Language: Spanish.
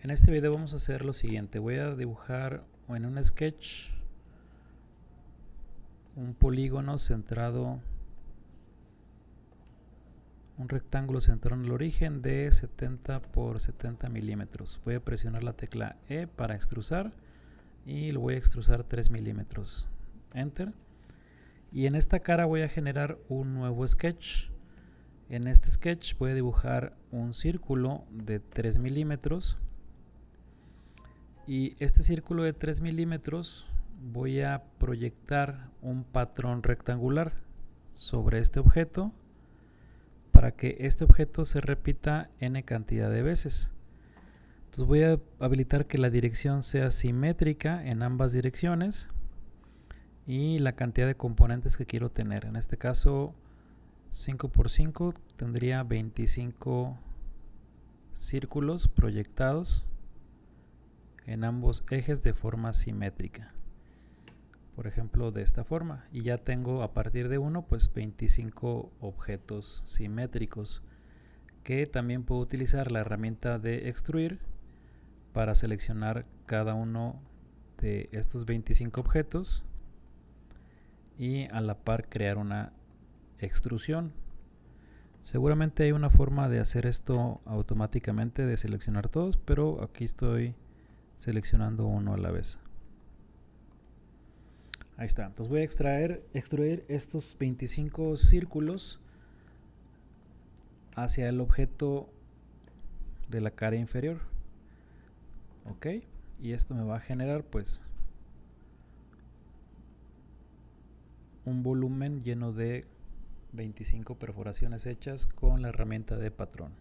En este video vamos a hacer lo siguiente. Voy a dibujar en un sketch un polígono centrado, un rectángulo centrado en el origen de 70 por 70 milímetros. Voy a presionar la tecla E para extrusar y lo voy a extrusar 3 milímetros. Enter. Y en esta cara voy a generar un nuevo sketch. En este sketch voy a dibujar un círculo de 3 milímetros. Y este círculo de 3 milímetros voy a proyectar un patrón rectangular sobre este objeto para que este objeto se repita n cantidad de veces. Entonces voy a habilitar que la dirección sea simétrica en ambas direcciones y la cantidad de componentes que quiero tener. En este caso 5 por 5 tendría 25 círculos proyectados en ambos ejes de forma simétrica. Por ejemplo, de esta forma. Y ya tengo a partir de 1, pues 25 objetos simétricos, que también puedo utilizar la herramienta de extruir para seleccionar cada uno de estos 25 objetos y a la par crear una extrusión. Seguramente hay una forma de hacer esto automáticamente, de seleccionar todos, pero aquí estoy seleccionando uno a la vez. Ahí está. Entonces voy a extruir estos 25 círculos hacia el objeto de la cara inferior. Ok. Y esto me va a generar pues un volumen lleno de 25 perforaciones hechas con la herramienta de patrón.